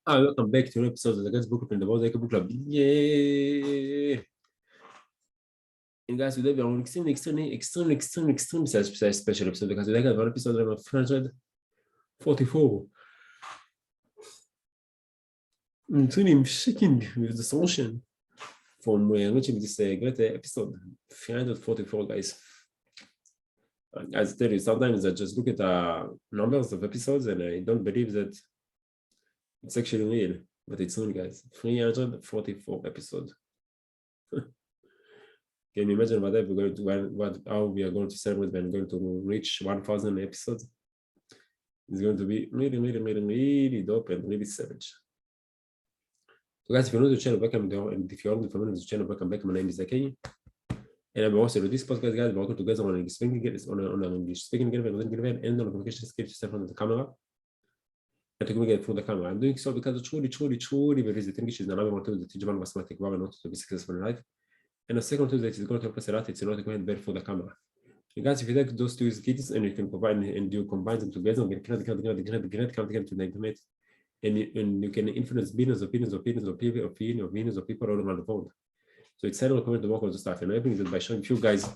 Hi, welcome back to an episode of the Guys Book Club in the World Book Club. Yay! And guys, today we are on extremely special episode because today we have an episode number 344. I'm shaking with the solution from reaching this great episode 344, guys. As I tell you, sometimes I just look at the numbers of episodes and I don't believe that it's actually real, but it's real, guys. 344 episodes. Can you imagine what we're going to how we are going to celebrate when we're going to reach 1,000 episodes? It's going to be really dope and really savage. So guys, if you're new to the channel, welcome to, and if you're already familiar with the channel, welcome back. My name is Zaki. And I'm also this podcast, guys. We're going together on English speaking and on the communication skills yourself on the camera. And to communicate through the camera. I'm doing so because truly believe that English is the number one tool that teach one mathematics well and not to be successful in life. And the second tool that is going to help us a lot, it's not to go ahead and for the camera. And guys, if you take those two skills and you can provide and you combine them together, you can great content to the internet, and you can influence billions of people all around the world. So it's highly recommended to work on this stuff. And I think that by showing you guys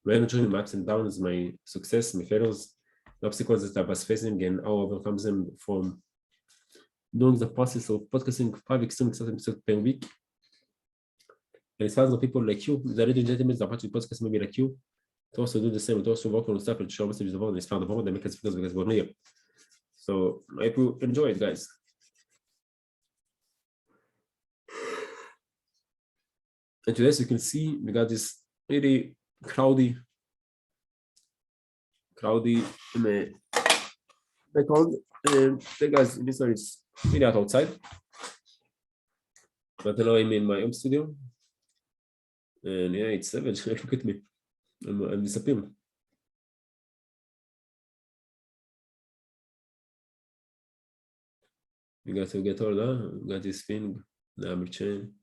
when I'm showing my ups and downs, my success, my failures, the obstacles that I was facing, and how I overcome them from doing the process of podcasting 5 extreme episodes per week. And it's thousands of people like you, the ladies and gentlemen that watch the podcast maybe like you, to also do the same, to also work on stuff and show messages of all this found the world and make us because we're here. So I hope you enjoy it, guys. And today, as you can see, we got this really cloudy background. And hey guys, this one is really out outside. But now I'm in my home studio. And yeah, it's savage. Look at me. I'm disappearing. You got to get all that. Got this thing, the hammer chain.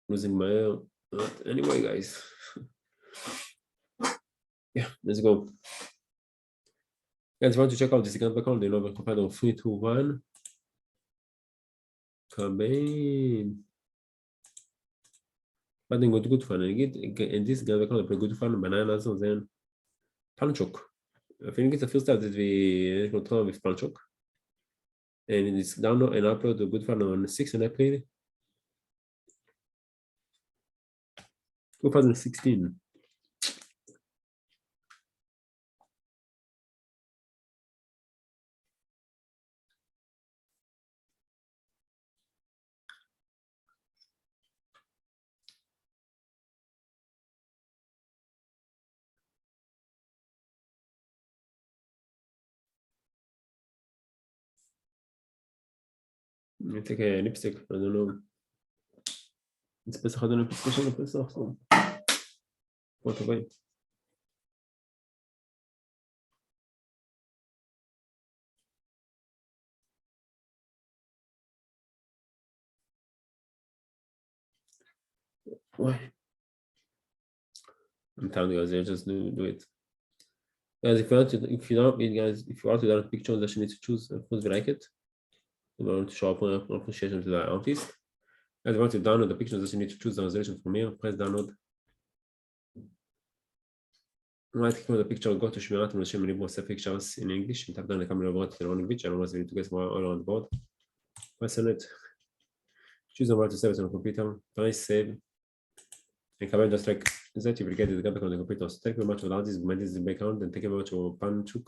Losing my hair. But anyway, guys. Yeah, let's go. Guys, if you want to check out this account background, you know, we're compared on 3, 2, 1. Come in. But then good fun. And this guy background pretty good fun. Bananas and then panchok. I think it's the first time that we control with panchok. And it's download and upload the good fun on 6th April 2016. Let me take a lipstick. I don't know. It's better than a lipstick. So what away. Why? I'm telling you guys, just do it. Guys, if you want to download pictures that you need to choose, of course we like it. We want to show up appreciation to the artist. Guys, if you want to download the pictures that you need to choose the resolution from here, press download. Right click on the picture, go to Shmirat and Hashem and Save Pictures in English, and tap down the camera over to the language. I don't know to get more all around the board. Press on it. Choose the word to save it on the computer. Press save. And come just like that, you will get the background on the computer. So thank you very much for that. This is the background, and thank you very much for Panchuk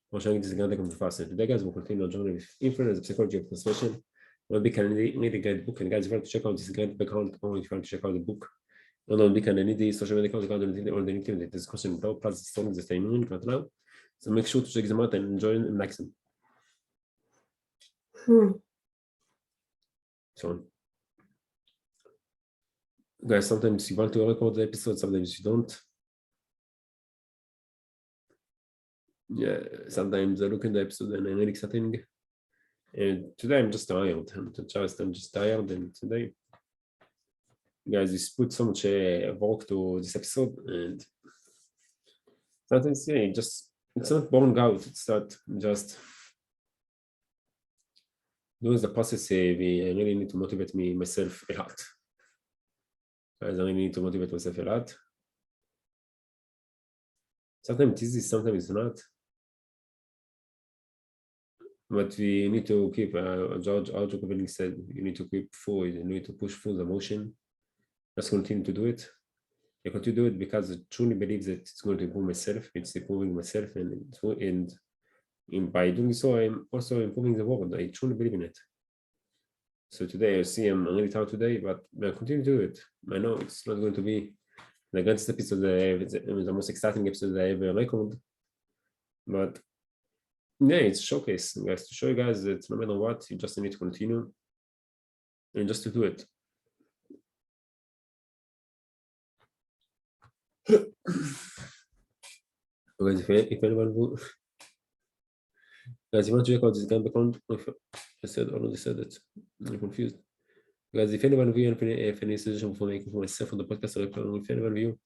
for showing this again. Come faster. Today, guys, we'll continue our journey with influence, the psychology of persuasion. One big and really great book. And guys, if you want to check out this great background, or if you want to check out the book, on big and any social media accounts, all the internet discussion about plus the songs that I'm in right now. So make sure to check them out and enjoy and like them. So, guys, sometimes you want to record the episode, sometimes you don't. Yeah, sometimes I look in the episode and I really exciting. And today I'm just tired. I'm just tired. And today, guys, you put so much work to this episode, and sometimes yeah, it's not boring out. It's not just During the process, I really need to motivate myself a lot. Guys, I really need to motivate myself a lot. Sometimes it's easy, sometimes it's not. But we need to keep, George Copeland said, you need to keep forward, you need to push through the motion. Let's continue to do it. I continue to do it because I truly believe that it's going to improve myself, it's improving myself, and by doing so, I'm also improving the world. I truly believe in it. So today, I see I'm really tired today, but I'll continue to do it. I know it's not going to be the greatest episode it's the most exciting episode I ever recorded, but yeah, it's a showcase, guys, to show you guys that no matter what, you just need to continue and just to do it. Guys, if anyone will, guys, if you want to check out this game background, I already said it. I'm confused. Guys, if anyone of you have any suggestion for making for myself on the podcast, or if anyone of you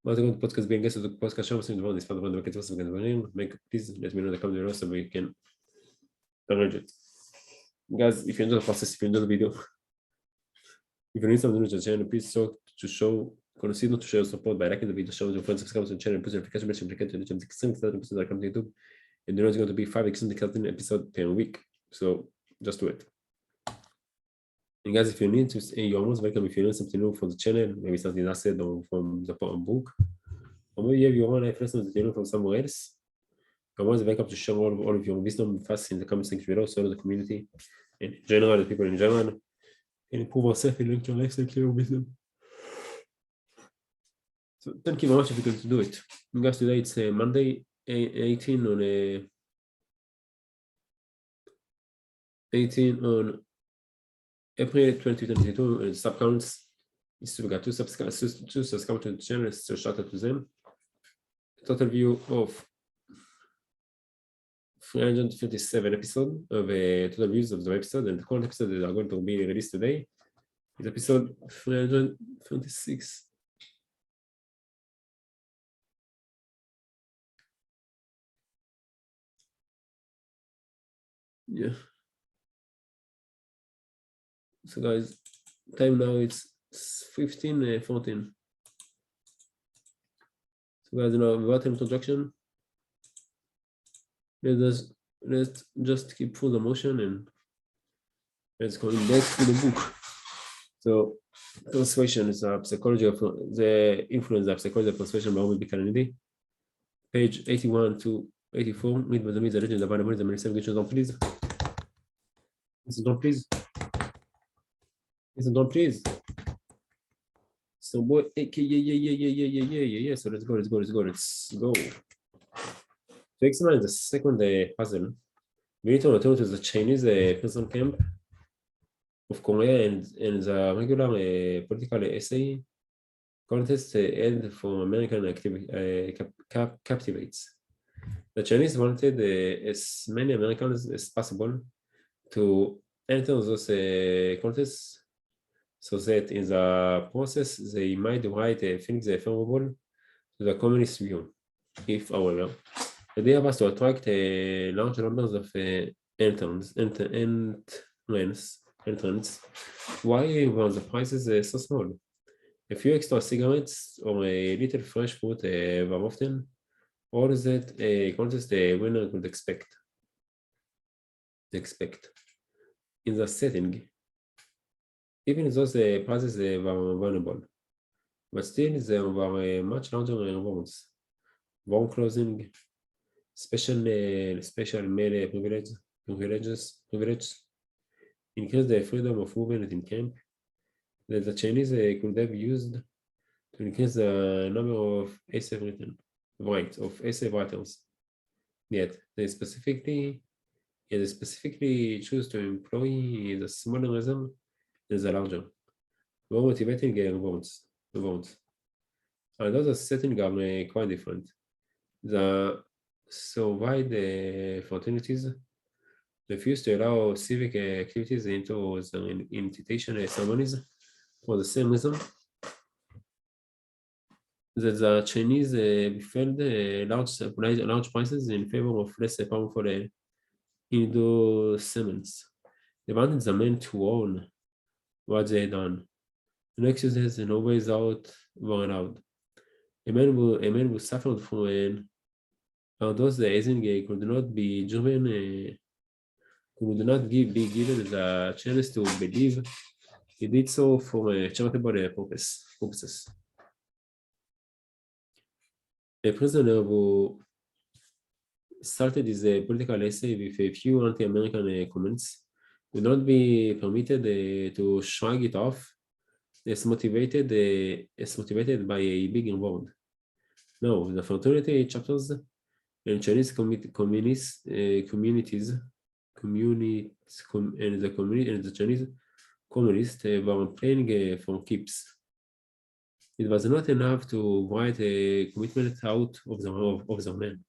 want to go to the podcast being guest of the podcast show, something about this, find the market was again, please let me know in the comment below so we can arrange it. Guys, if you enjoy the process, if you enjoy the video, if you need something new to the channel, please consider to show support by liking the video, share with your friends, subscribe to the channel, and put your notification bell to the channel, episodes that come to YouTube. And there is going to be 5 exciting episodes per week. So just do it. And guys, if you need to, you're almost welcome if you learn something new from the channel, maybe something I said or from the book, or maybe you have your own life lessons that you learn from somewhere else. You're always welcome to share all of your wisdom with us in the comment section below, so the community, and in general, the people in general, and improve ourselves and learn your lifestyle, clear wisdom. So thank you very much if you can do it. And guys, today it's Monday, 18 on April 2022, and sub counts. We got two subscribers to the channel, so shout out to them. Total view of 357 episodes of total views of the episode, and the current episode that are going to be released today is episode 326. Yeah. So guys, time now it's 15:14. So guys, without introduction, let's just keep full the motion and let's go back to the book. So Persuasion is a psychology of the influence of psychology of persuasion by Obi Kennedy. Page 81 to 84. Read with me the legend of the many seven please. Listen, don't please. Listen, don't please. So boy, yeah. So let's go. To examine the second puzzle, we need to return to the Chinese prison camp of Korea and the regular political essay contest held for American captivates. The Chinese wanted as many Americans as possible to enter those contests, so that in the process they might write things favorable to the communist view. If, however, the idea was to attract large numbers of entrants, why were the prices so small? A few extra cigarettes or a little fresh fruit were often all that a contest winner could expect. In the setting, even those prices were vulnerable, but still there were much larger rewards. Warm clothing, special male privileges, increase the freedom of movement in camp that the Chinese could have used to increase the number of essay writers. Yet they specifically choose to employ the smaller reason than the larger, more motivating rewards. Although the setting are quite different, the survived fraternities refuse to allow civic activities into the invitation ceremonies for the same reason that the Chinese withheld large prices in favor of less powerful Indo-Semans. They wanted the men to own what they had done. No excuses and no ways out were allowed. A man who suffered from those aging could not be driven, could not be given the chance to believe he did so for charitable purposes. A prisoner who started his political essay with a few anti-American comments would not be permitted to shrug it off as motivated by a big reward. No, the fraternity chapters and Chinese communities and the Chinese communists were playing for keeps. It was not enough to write a commitment out of the men.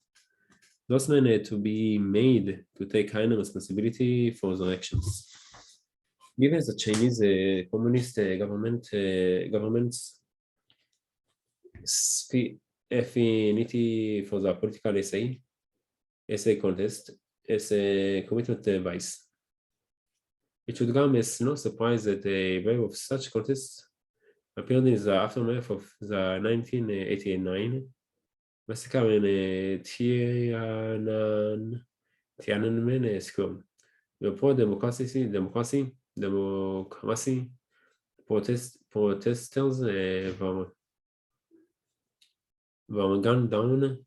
Those men had to be made to take kind of responsibility for their actions. Given the Chinese communist government's affinity for the political essay contest as a commitment vice, it should come as no surprise that a wave of such contests appeared in the aftermath of the 1989 massacre in Tiananmen Square. The pro-democracy protesters were gunned down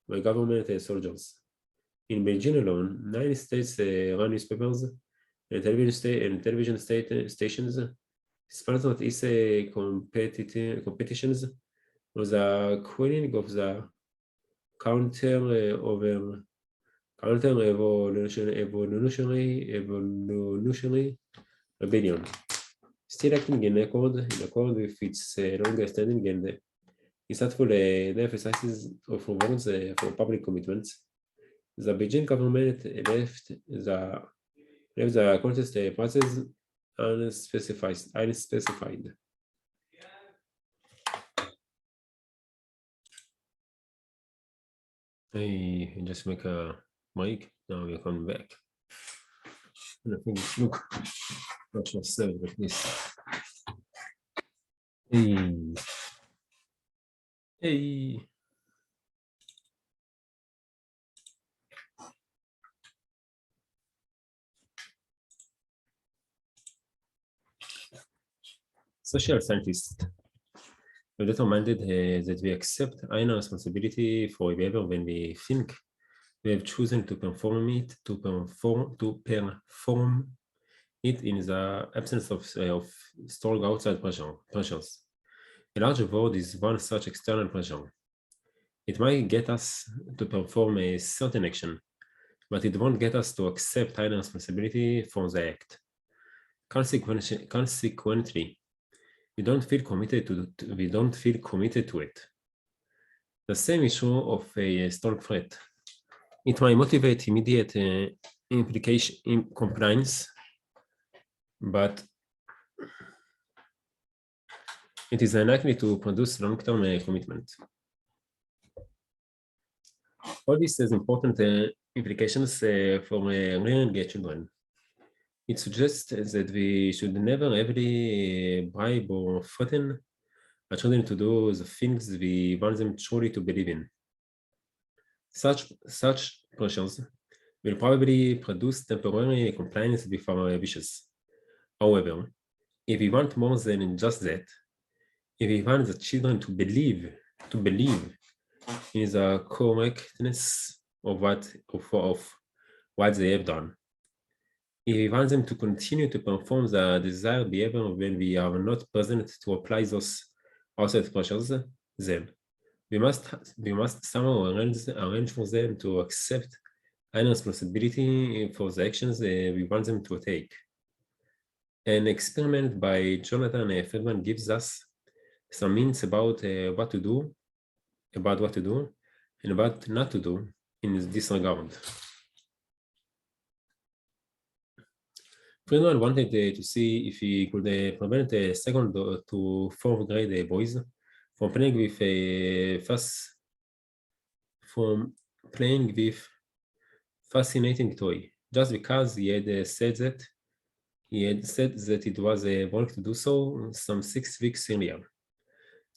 by government soldiers. In Beijing alone, 9 states-run newspapers and television stations sponsored essay competitions was a queening of the counter-evolutionary rebellion, still acting in accord with its long-standing and insightful emphasis of rewards for public commitments. The Beijing government left the contest prices unspecified. I just make a mic. Now we're coming back. And I think, look, not just 7 like this. Hey. Social scientists have determined that we accept inner responsibility for behavior when we think we have chosen to perform it in the absence of strong outside pressures. A large reward is one such external pressure. It might get us to perform a certain action, but it won't get us to accept inner responsibility for the act. Consequently, we don't feel committed to it. The same issue of a strong threat. It might motivate immediate compliance, but it is unlikely to produce long-term commitment. All this has important implications for rearing children. It suggests that we should never heavily bribe or threaten our children to do the things we want them truly to believe in. Such pressures will probably produce temporary compliance with our wishes. However, if we want more than just that, if we want the children to believe in the correctness of what they have done, if we want them to continue to perform the desired behavior when we are not present to apply those outside pressures, then we must somehow arrange for them to accept any responsibility for the actions we want them to take. An experiment by Jonathan Friedman gives us some hints about what to do, and what not to do in this regard. Friedman wanted to see if he could prevent second to fourth grade boys from playing with fascinating toy, just because he had said that He had said that it was wrong to do so some 6 weeks earlier.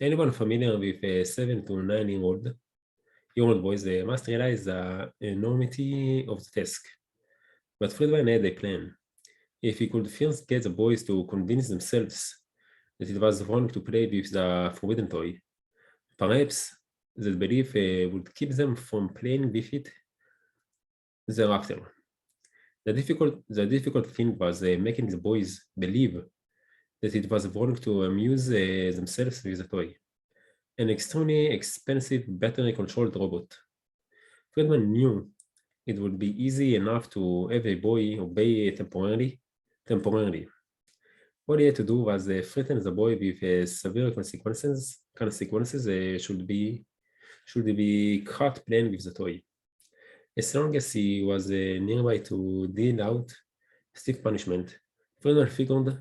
Anyone familiar with 7 to 9-year-old boys must realize the enormity of the task. But Friedman had a plan. If he could first get the boys to convince themselves that it was wrong to play with the forbidden toy, perhaps that belief would keep them from playing with it thereafter. The difficult thing was making the boys believe that it was wrong to amuse themselves with the toy, an extremely expensive battery-controlled robot. Friedman knew it would be easy enough to have a boy obey temporarily. What he had to do was threaten the boy with severe consequences. Should be caught playing with the toy. As long as he was nearby to deal out stiff punishment, Friedman figured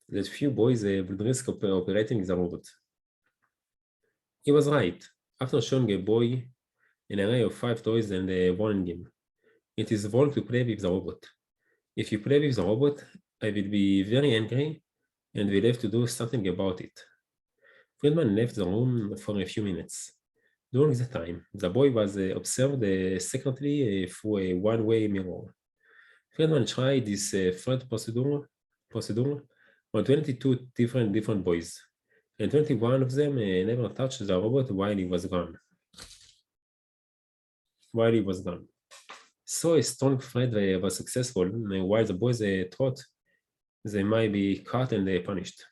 that few boys would risk operating the robot. He was right. After showing a boy an array of 5 toys and warning him, it is wrong to play with the robot. If you play with the robot, I will be very angry and will have to do something about it. Friedman left the room for a few minutes. During the time, the boy was observed secretly through a one-way mirror. Friedman tried this third procedure on 22 different boys, and 21 of them never touched the robot while he was gone. So a strong threat was successful, while the boys thought they might be caught and punished.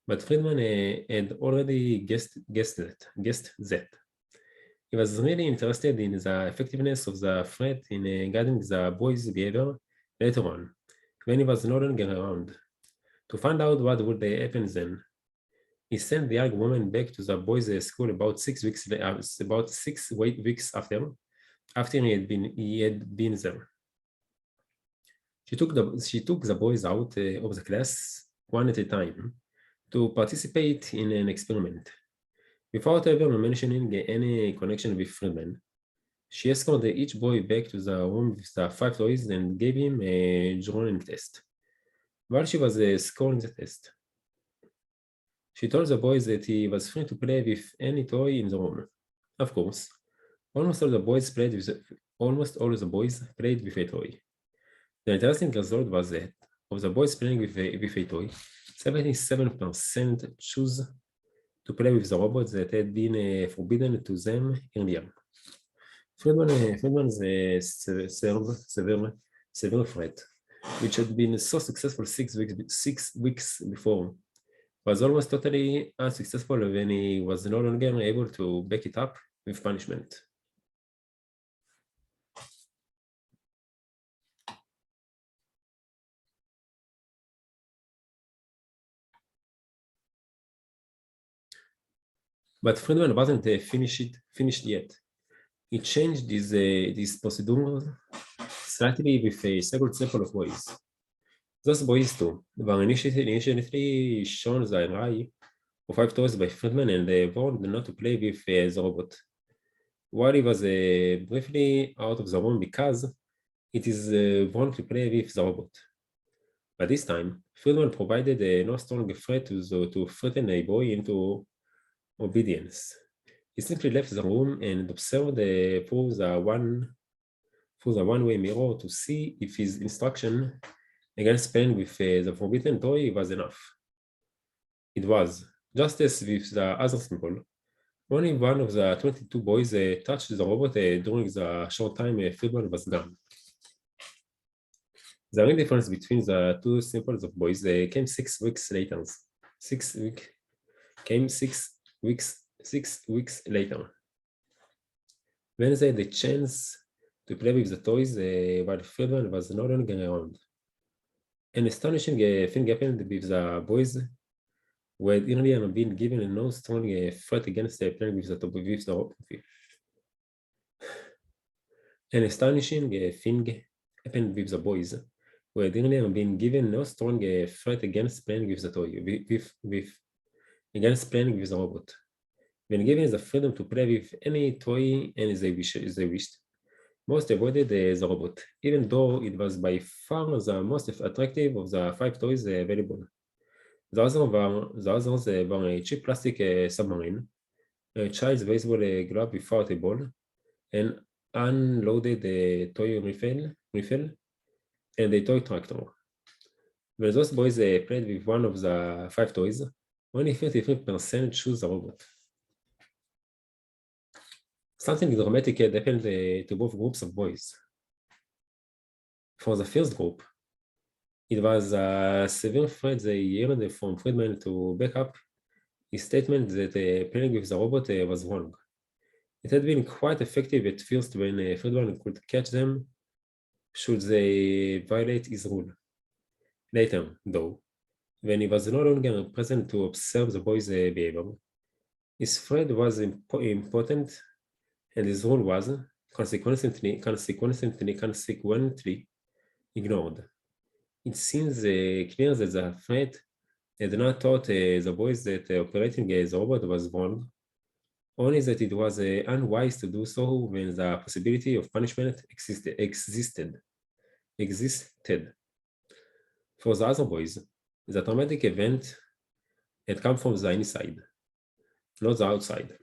But Friedman had already guessed that. He was really interested in the effectiveness of the threat in guiding the boys' behavior later on, when he was no longer around. To find out what would happen then, he sent the young woman back to the boys' school about 6 weeks after he had been there. She took the boys out of the class one at a time to participate in an experiment. Without ever mentioning any connection with Friedman, she escorted each boy back to the room with the 5 toys and gave him a drawing test. While she was scoring the test, she told the boys that he was free to play with any toy in the room. Of course, almost all the boys played with a toy. The interesting result was that of the boys playing with a toy, 77% chose to play with the robots that had been forbidden to them earlier. Friedman's severe threat, which had been so successful 6 weeks before, was almost totally unsuccessful when he was no longer able to back it up with punishment. But Friedman wasn't finished yet. He changed this procedure slightly with a second sample of boys. Those boys too were initially shown the array of 5 toys by Friedman and warned not to play with the robot. While he was briefly out of the room because it is wrong to play with the robot. But this time, Friedman provided no strong threat to threaten a boy into obedience. He simply left the room and observed through the one-way mirror to see if his instruction against playing with the forbidden toy was enough. It was, just as with the other sample. Only one of the 22 boys touched the robot during the short time Friedman was gone. The real difference between the two samples of boys came 6 weeks later. 6 weeks later, when they had the chance to play with the toys while Friedman was no longer around. An astonishing thing happened with the boys who had earlier been given no strong threat against playing with the robot. An astonishing thing happened with the boys who had earlier been given no strong threat against playing with the toy, against playing with the robot. When given the freedom to play with any toy and as they wished, most avoided the robot, even though it was by far the most attractive of the 5 toys available. The others were a cheap plastic submarine, a child's baseball glove without a ball, an unloaded toy rifle, and a toy tractor. When those boys played with one of the 5 toys, only 33% chose the robot. Something dramatic happened to both groups of boys. For the first group, it was a severe threat they heard from Friedman to back up his statement that playing with the robot was wrong. It had been quite effective at first when Friedman could catch them should they violate his rule. Later, though, when he was no longer present to observe the boys' behavior, his threat was important, and his rule was consequently ignored. It seems clear that the threat had not taught the boys that operating the robot was wrong, only that it was unwise to do so when the possibility of punishment existed. For the other boys, the traumatic event had come from the inside, not the outside.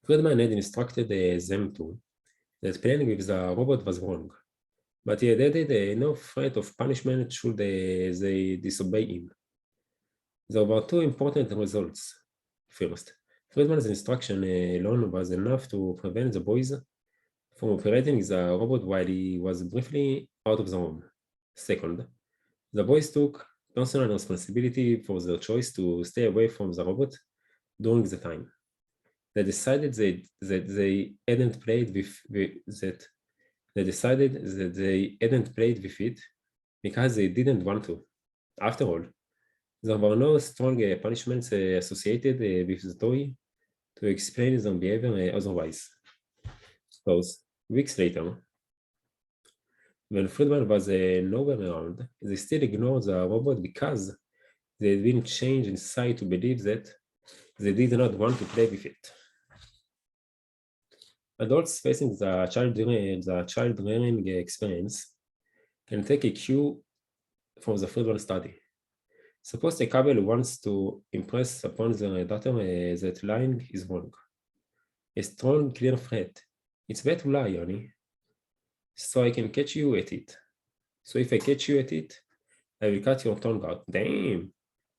Friedman had instructed them to that playing with the robot was wrong, but he had added no threat of punishment should they disobey him. There were 2 important results. First, Friedman's instruction alone was enough to prevent the boys from operating the robot while he was briefly out of the room. Second, the boys took personal responsibility for their choice to stay away from the robot during the time. They decided that they hadn't played with it because they didn't want to. After all, there were no strong punishments associated with the toy to explain their behavior otherwise. Those weeks later, when Friedman was nowhere around, they still ignored the robot because they had been changed inside to believe that they did not want to play with it. Adults facing the child rearing experience can take a cue from the Friedman study. Suppose a couple wants to impress upon their daughter that lying is wrong. A strong, clear threat. It's bad to lie, honey. So I can catch you at it. So if I catch you at it, I will cut your tongue out. Damn!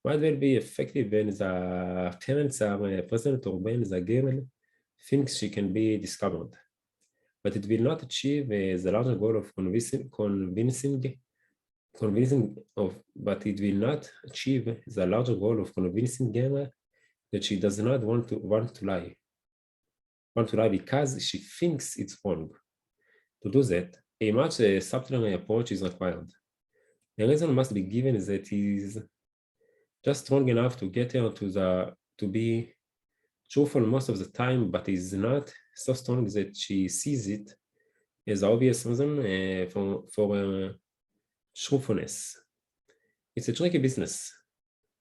Might well be effective when the parents are present or when the girl thinks she can be discovered. But it will not achieve the larger goal of but it will not achieve the larger goal of convincing Gemma that she does not want to lie because she thinks it's wrong. To do that, a much subtler approach is required. The reason must be given that he is just strong enough to get her to be truthful most of the time, but is not so strong that she sees it as obvious reason for truthfulness. It's a tricky business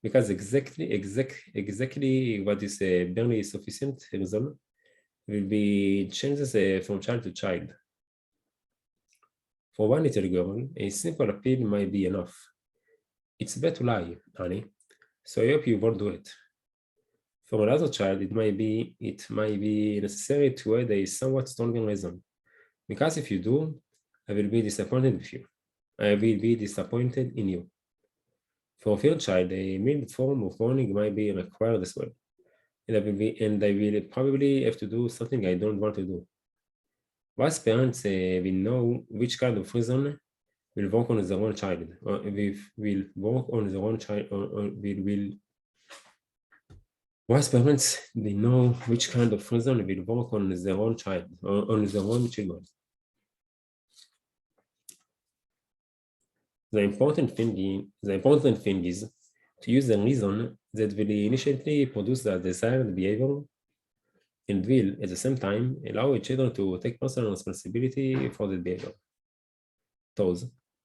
because exactly what is barely sufficient reason will be changes from child to child. For one little girl, a simple appeal might be enough. It's bad to lie, honey, so I hope you won't do it. For another child, it might be necessary to add a somewhat stronger reason, because if you do, I will be disappointed with you. I will be disappointed in you. For a third child, a mild form of warning might be required as well, and I will probably have to do something I don't want to do. Once parents will know which kind of reason will work on their own child, or will work on their own child, once parents they know which kind of reason will work on their own child, or on their own children. The important thing is to use the reason that will initially produce the desired behavior and will, at the same time, allow each other to take personal responsibility for the behavior. Thus,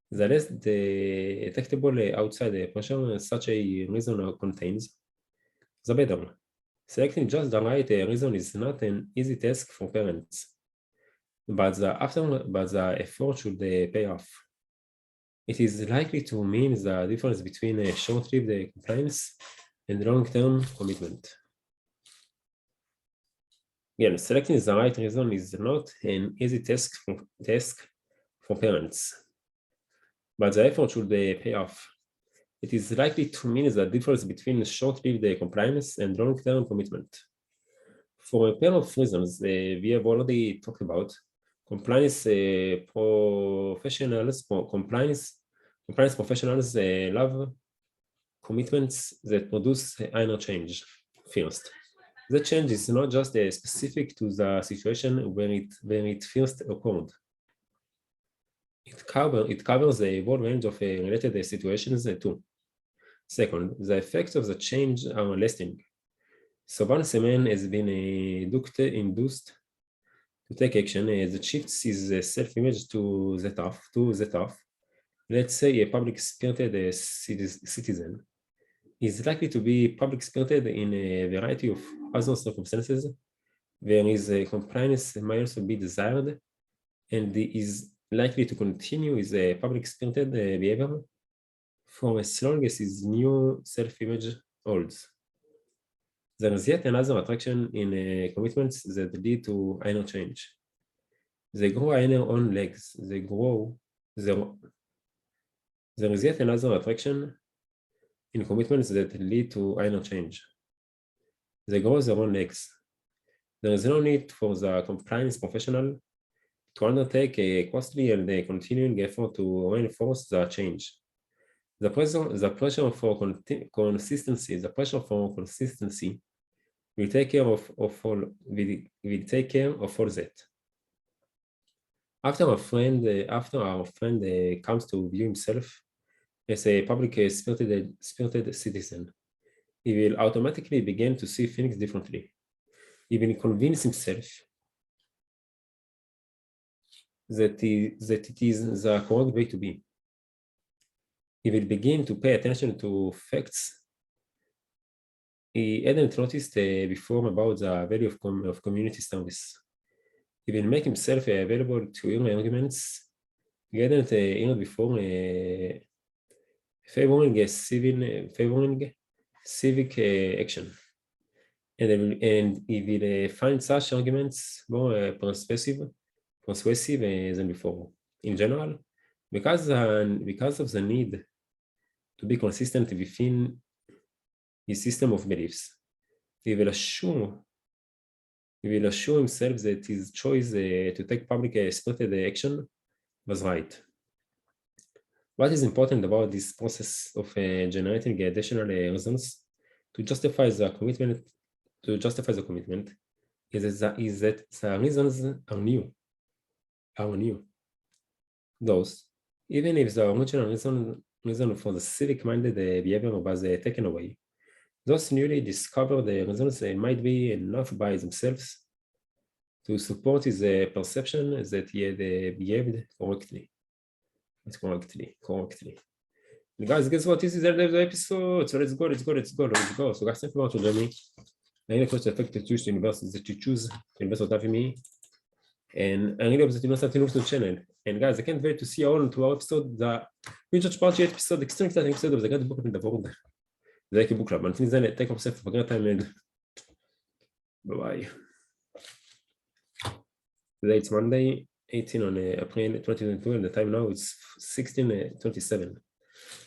the less detectable outside pressure such a reason contains, the better. Selecting just the right reason is not an easy task for parents. but the effort should pay off. It is likely to mean the difference between a short-lived compliance and long-term commitment. Again, selecting the right reason is not an easy task for parents, but the effort should pay off. It is likely to mean the difference between short-lived compliance and long-term commitment. For a pair of reasons we have already talked about, compliance professionals love commitments that produce inner change first. That change is not just specific to the situation when it first occurred. It covers a wide range of related situations too. Second, the effects of the change are lasting. So once a man has been induced to take action that shifts his self-image to that off, let's say a public-spirited citizen is likely to be public-spirited in a variety of other circumstances where his compliance may also be desired, and he is likely to continue his public-spirited behavior for as long as his new self-image holds. There is yet another attraction in commitments that lead to inner change. They grow inner own legs. There is yet another attraction in commitments that lead to inner change. They grow their own legs. There is no need for the compliance professional to undertake a costly and continuing effort to reinforce the change. The pressure for consistency will take care of all that. After our friend comes to view himself as a public spirited citizen, he will automatically begin to see things differently. He will convince himself that it is the correct way to be. He will begin to pay attention to facts he hadn't noticed before about the value of community service. He will make himself available to hear arguments he hadn't heard before, favoring civic action. And he will find such arguments more persuasive than before. In general, because of the need to be consistent within his system of beliefs, he will assure himself that his choice to take public spirited action was right. What is important about this process of generating additional reasons to justify the commitment is that the reasons are new. Those, even if the original reason for the civic-minded behavior was taken away, those newly discovered reasons might be enough by themselves to support his perception that he had behaved correctly. And guys, guess what? This is the end of the episode. So let's go. So guys, thank you very much for joining me. Any questions affected to universities that you choose to invest with me. And I really hope that you know something new to the channel. And guys, I can't wait to see you all into our episode, the Research Party episode, extremely exciting episode of the Great Book in the World. The Ike Book Club. Until then, take care of yourself. Have a great time and bye-bye. Today it's Monday, 18 on April 2022, and the time now is 16:27.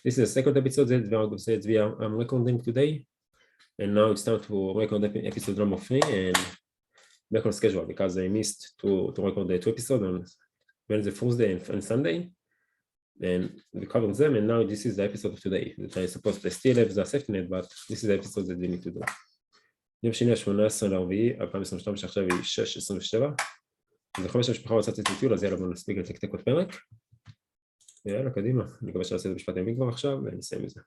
This is the second episode that I'm recording today, and now it's time to record episode number 3 and back on schedule because I missed to record the 2 episodes on Wednesday, Thursday, and Sunday, and we covered them, and now this is the episode of today that I suppose they still have the safety net, but this is the episode that they need to do. יום שני 18/4/2022 שעכשיו היא 6:27. אז לכל מי שהמשפחה רוצה לצאת לטיול, אז יאללה בוא נספיק לתקתק עוד פרק. יאללה קדימה, אני מקווה שנעשה את זה משפט ימי כבר עכשיו ונסיים את זה.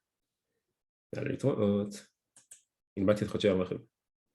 יאללה להתראות. הנבטתי את חודשי הרכב.